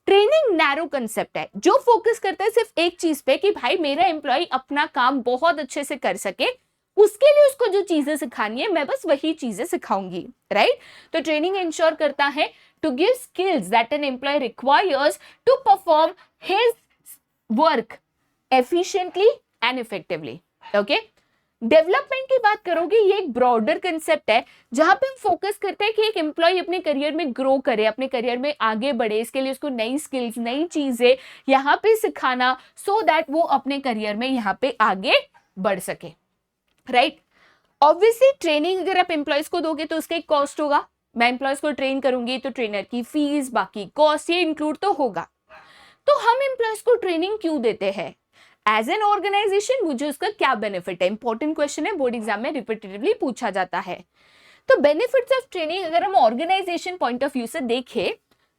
Speaker 1: ट्रेनिंग नैरो कंसेप्ट है जो फोकस करता है सिर्फ एक चीज पे कि भाई मेरा एम्प्लॉय अपना काम बहुत अच्छे से कर सके, उसके लिए उसको जो चीजें सिखानी है मैं बस वही चीजें सिखाऊंगी, राइट। तो ट्रेनिंग इंश्योर करता है to give skills that an employee requires to perform his work efficiently and effectively. Okay, development की बात करोगे, ये एक ब्रॉडर कंसेप्ट है जहां पे हम फोकस करते हैं कि एक एम्प्लॉय अपने करियर में ग्रो करे, अपने करियर में आगे बढ़े, इसके लिए उसको नई स्किल्स, नई चीजें यहाँ पे सिखाना, सो दैट वो अपने करियर में यहाँ पे आगे बढ़ सके, राइट। ऑब्वियसली ट्रेनिंग अगर आप एम्प्लॉयज को दोगे तो उसका एक कॉस्ट होगा। मैं एम्प्लॉयज को ट्रेन करूंगी तो ट्रेनर की फीस, बाकी कॉस्ट, ये इंक्लूड तो होगा। तो हम एम्प्लॉयज को ट्रेनिंग क्यों देते हैं एज एन ऑर्गेनाइजेशन, मुझे उसका क्या बेनिफिट है? इंपॉर्टेंट क्वेश्चन है, बोर्ड एग्जाम में रिपीटेटिवली पूछा जाता है। तो बेनिफिट्स ऑफ ट्रेनिंग अगर हम ऑर्गेनाइजेशन पॉइंट ऑफ व्यू से देखें,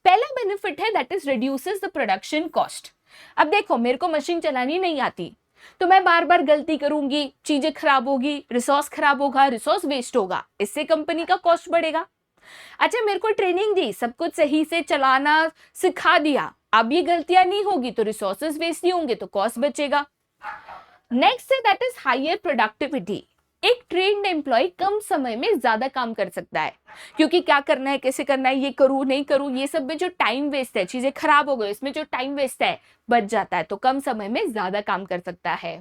Speaker 1: पहला बेनिफिट है that is reduces the production cost. अब देखो, मेरे को मशीन चलानी नहीं आती तो मैं बार बार गलती करूंगी, चीजें खराब होगी, रिसोर्स खराब होगा, रिसोर्स वेस्ट होगा, इससे कंपनी का कॉस्ट बढ़ेगा। अच्छा, मेरे को ट्रेनिंग दी, सब कुछ सही से चलाना सिखा दिया, अब ये गलतियां नहीं होगी तो रिसोर्सेज वेस्ट नहीं होंगे तो कॉस्ट बचेगा। नेक्स्ट है दैट इज हायर प्रोडक्टिविटी। एक ट्रेन्ड एम्प्लॉय कम समय में ज्यादा काम कर सकता है, क्योंकि क्या करना है, कैसे करना है, ये करूँ नहीं करूँ, ये सब में जो टाइम वेस्ट है, चीजें खराब हो गई, इसमें जो टाइम वेस्ट है बच जाता है, तो कम समय में ज्यादा काम कर सकता है।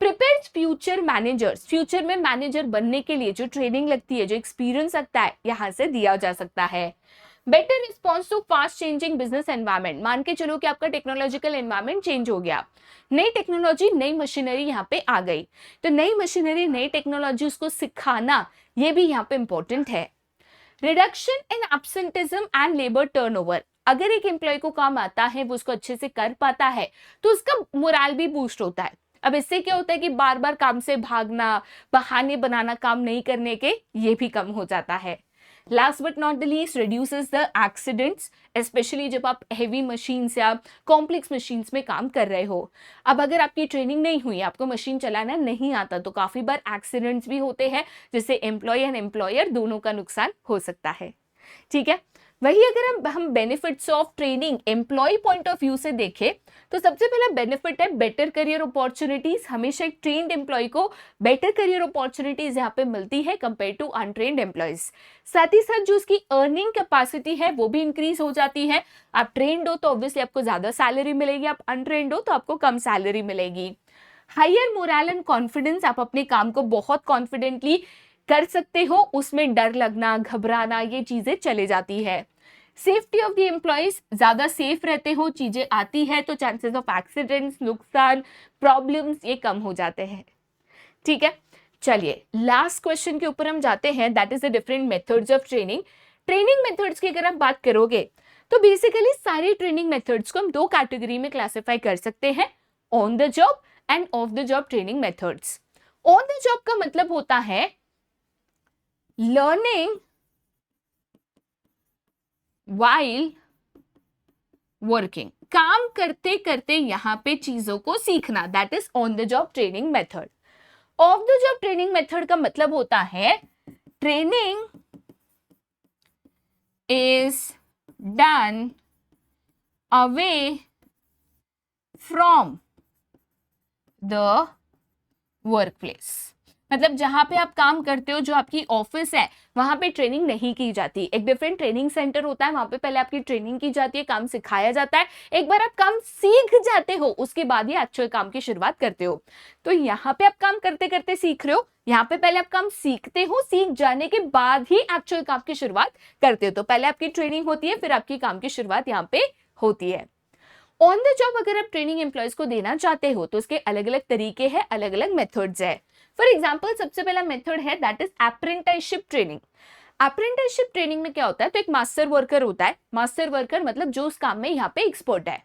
Speaker 1: प्रिपेयर्स फ्यूचर मैनेजर्स, फ्यूचर में मैनेजर बनने के लिए जो ट्रेनिंग लगती है, जो एक्सपीरियंस लगता है, यहाँ से दिया जा सकता है। Better response to fast changing business environment, मान के चलो कि आपका टेक्नोलॉजिकल एनवायरनमेंट चेंज हो गया, नई टेक्नोलॉजी, नई मशीनरी यहाँ पे आ गई, तो नई मशीनरी, नई टेक्नोलॉजी उसको सिखाना, ये भी यहाँ पे इंपॉर्टेंट है। Reduction in absenteeism and labour turnover, अगर एक एम्प्लॉय को काम आता है, वो उसको अच्छे से कर पाता है, तो उसका मोराल भी बूस्ट होता है। अब इससे क्या होता है कि बार बार काम से भागना, बहाने बनाना काम नहीं करने के, ये भी कम हो जाता है। Last but not the least, reduces the accidents, specially जब आप हैवी मशीन्स या कॉम्प्लेक्स मशीन्स में काम कर रहे हो। अब अगर आपकी ट्रेनिंग नहीं हुई, आपको मशीन चलाना नहीं आता, तो काफी बार एक्सीडेंट्स भी होते हैं, जिससे एम्प्लॉय एंड एम्प्लॉयर दोनों का नुकसान हो सकता है। ठीक है, वही अगर हम benefits of training employee point of view से देखें, तो सबसे पहला बेनिफिट है बेटर करियर अपॉर्चुनिटीज। हमेशा एक ट्रेन्ड एम्प्लॉय को बेटर करियर अपॉर्चुनिटीज यहाँ पे मिलती है कंपेयर टू अनट्रेन्ड एम्प्लॉयज। साथ ही साथ जो उसकी अर्निंग कैपेसिटी है वो भी इंक्रीज हो जाती है। आप ट्रेन्ड हो तो ऑब्वियसली आपको ज्यादा सैलरी मिलेगी, आप अनट्रेन्ड हो तो आपको कम सैलरी मिलेगी। हायर मोरल एंड कॉन्फिडेंस, आप अपने काम को बहुत कॉन्फिडेंटली कर सकते हो, उसमें डर लगना, घबराना, ये चीजें चले जाती है। सेफ्टी ऑफ द एम्प्लॉइज, ज्यादा सेफ रहते हो, चीजें आती है तो चांसेस ऑफ एक्सीडेंट्स, नुकसान, प्रॉब्लम्स, ये कम हो जाते हैं। ठीक है, चलिए लास्ट क्वेश्चन के ऊपर हम जाते हैं, that is the different methods of training. Training methods की अगर आप बात करोगे तो बेसिकली सारी ट्रेनिंग मेथड्स को हम दो कैटेगरी में क्लासिफाई कर सकते हैं, on the job end of the job training methods. On the job का मतलब होता है लर्निंग वाइल वर्किंग, काम करते करते यहां पे चीजों को सीखना, that is on the job training method. Of the job training method का मतलब होता है training is done away from the workplace, मतलब जहां पे आप काम करते हो, जो आपकी ऑफिस है, वहां पे ट्रेनिंग नहीं की जाती। एक डिफरेंट ट्रेनिंग सेंटर होता है, वहां पे पहले आपकी ट्रेनिंग की जाती है, काम सिखाया जाता है, एक बार आप काम सीख जाते हो उसके बाद ही एक्चुअल काम की शुरुआत करते हो। तो यहाँ पे आप काम करते करते सीख रहे हो, यहाँ पे पहले आप काम सीखते हो, सीख जाने के बाद ही एक्चुअल काम की शुरुआत करते हो। तो पहले आपकी ट्रेनिंग होती है, फिर आपकी काम की शुरुआत यहाँ पे होती है। ऑन द जॉब अगर आप ट्रेनिंग एम्प्लॉयज को देना चाहते हो तो उसके अलग अलग तरीके हैं, अलग अलग मेथड्स है। फॉर एग्जाम्पल, सबसे पहला मेथड है that is apprenticeship training. Apprenticeship training में क्या होता है, तो एक मास्टर वर्कर होता है, मास्टर वर्कर मतलब जो उस काम में यहाँ पे एक्सपर्ट है,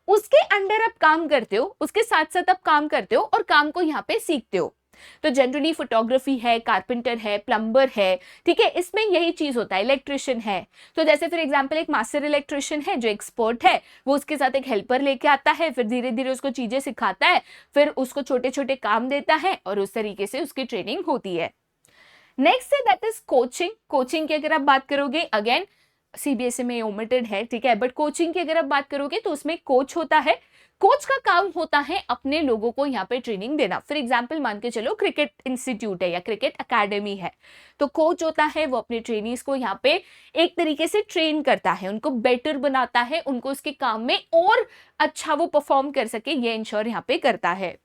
Speaker 1: उसके अंडर आप काम करते हो, उसके साथ साथ आप काम करते हो और काम को यहाँ पे सीखते हो। तो जनरली फोटोग्राफी है, कारपेंटर है, प्लम्बर है, ठीक है, इसमें यही चीज होता है, इलेक्ट्रिशियन है। तो जैसे फॉर एग्जांपल एक मास्टर इलेक्ट्रिशियन है जो एक्सपर्ट है, वो उसके साथ एक हेल्पर लेके आता है, फिर धीरे धीरे उसको चीजें सिखाता है, फिर उसको छोटे छोटे काम देता है और उस तरीके से उसकी ट्रेनिंग होती है। नेक्स्ट है दैट इज कोचिंग। कोचिंग की अगर आप बात करोगे, अगेन सीबीएसई में ओमिटेड है, ठीक है, बट कोचिंग की अगर आप बात करोगे तो उसमें कोच होता है। कोच का काम होता है अपने लोगों को यहाँ पे ट्रेनिंग देना। फॉर एग्जाम्पल मान के चलो क्रिकेट इंस्टीट्यूट है या क्रिकेट अकेडमी है, तो कोच होता है वो अपने ट्रेनीज को यहाँ पे एक तरीके से ट्रेन करता है, उनको बेटर बनाता है, उनको उसके काम में और अच्छा वो परफॉर्म कर सके ये इंश्योर यहाँ पे करता है।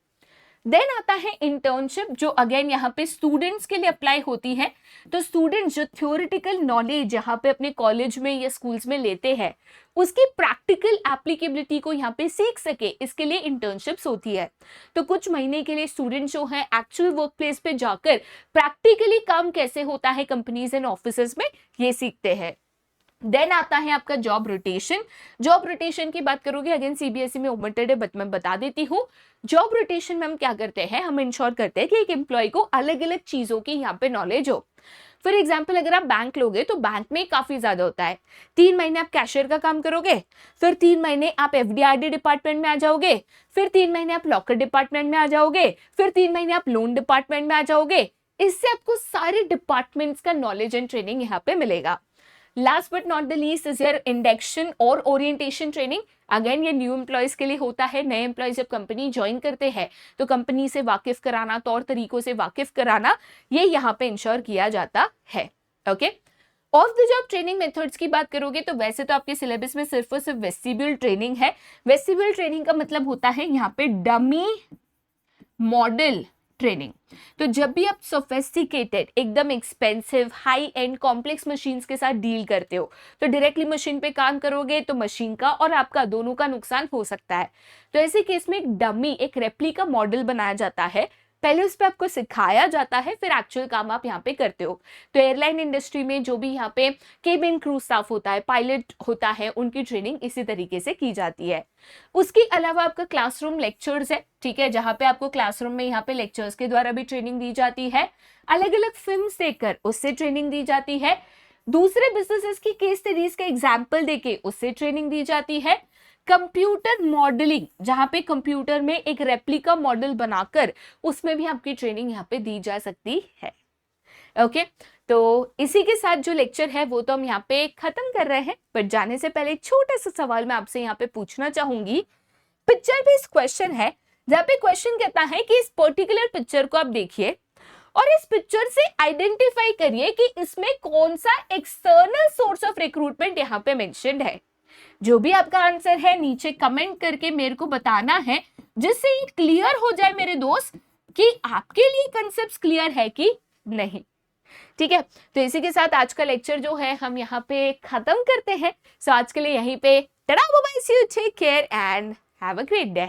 Speaker 1: देन आता है इंटर्नशिप, जो अगेन यहाँ पे स्टूडेंट्स के लिए अप्लाई होती है। तो स्टूडेंट्स जो थ्योरेटिकल नॉलेज यहाँ पे अपने कॉलेज में या स्कूल्स में लेते हैं उसकी प्रैक्टिकल एप्लीकेबिलिटी को यहाँ पे सीख सके, इसके लिए इंटर्नशिप्स होती है। तो कुछ महीने के लिए स्टूडेंट जो है एक्चुअल वर्क प्लेस पे जाकर प्रैक्टिकली काम कैसे होता है कंपनीज एंड ऑफिसेज में ये सीखते हैं। देन आता है आपका जॉब रोटेशन। जॉब रोटेशन की बात करोगे अगेन सीबीएसई में ओमिटेड है, मैं बता देती हूँ। जॉब रोटेशन में हम क्या करते हैं, हम इंश्योर करते हैं कि एक एम्प्लॉय को अलग अलग चीजों की यहाँ पे नॉलेज हो। फॉर एग्जाम्पल अगर आप बैंक लोगे तो बैंक में काफी ज्यादा होता है। 3 महीने आप कैशियर का काम करोगे, फिर 3 महीने आप एफडीआरडी डिपार्टमेंट में आ जाओगे, फिर 3 महीने आप लॉकर डिपार्टमेंट में आ जाओगे, फिर 3 महीने आप लोन डिपार्टमेंट में आ जाओगे। इससे आपको सारे डिपार्टमेंट्स का नॉलेज एंड ट्रेनिंग यहाँ पे मिलेगा। Last but not the least is your induction और ओरिएंटेशन ट्रेनिंग। अगेन ये न्यू एम्प्लॉयज के लिए होता है। नए एम्प्लॉयज जब कंपनी ज्वाइन करते हैं तो कंपनी से वाकिफ कराना, तौर तरीकों से वाकिफ कराना, ये यहाँ पे इंश्योर किया जाता है। Okay, of the job training methods की बात करोगे तो वैसे तो आपके सिलेबस में सिर्फ और सिर्फ वेस्टिब्यूल ट्रेनिंग है। वेस्टिब्यूल ट्रेनिंग का मतलब होता है यहाँ पे डमी मॉडल ट्रेनिंग। तो जब भी आप सोफिस्टिकेटेड, एकदम expensive, high and complex machines के साथ डील करते हो तो डायरेक्टली मशीन पे काम करोगे तो मशीन का और आपका दोनों का नुकसान हो सकता है। तो ऐसे केस में एक डमी, एक रेप्लिका मॉडल बनाया जाता है, पहले उस पर आपको सिखाया जाता है, फिर एक्चुअल काम आप यहाँ पे करते हो। तो एयरलाइन इंडस्ट्री में जो भी यहाँ पे केबिन क्रू स्टाफ होता है, पायलट होता है, उनकी ट्रेनिंग इसी तरीके से की जाती है। उसके अलावा आपका क्लासरूम लेक्चर्स है, ठीक है, जहाँ पे आपको क्लासरूम में यहाँ पे लेक्चर्स के द्वारा भी ट्रेनिंग दी जाती है। अलग अलग फिल्म देखकर उससे ट्रेनिंग दी जाती है। दूसरे बिजनेसेस की केस स्टडीज का एग्जाम्पल देके उससे ट्रेनिंग दी जाती है। कंप्यूटर मॉडलिंग, जहां पे कंप्यूटर में एक रेप्लिका मॉडल बनाकर उसमें भी आपकी ट्रेनिंग यहाँ पे दी जा सकती है। ओके, तो इसी के साथ जो लेक्चर है वो तो हम यहाँ पे खत्म कर रहे हैं, पर जाने से पहले एक छोटा सा सवाल मैं आपसे यहाँ पे पूछना चाहूंगी। पिक्चर बेस्ड क्वेश्चन है, जहाँ पे क्वेश्चन कहता है कि इस पर्टिकुलर पिक्चर को आप देखिए और इस पिक्चर से आइडेंटिफाई करिए कि इसमें कौन सा एक्सटर्नल सोर्स ऑफ रिक्रूटमेंट यहाँ पे मेंशन्ड है। जो भी आपका आंसर है नीचे कमेंट करके मेरे को बताना है, जिससे ये क्लियर हो जाए मेरे दोस्त कि आपके लिए कंसेप्ट क्लियर है कि नहीं। ठीक है, तो इसी के साथ आज का लेक्चर जो है हम यहाँ पे खत्म करते हैं। सो आज के लिए यहीं पे tata, bye bye, see you, take care and have a great day.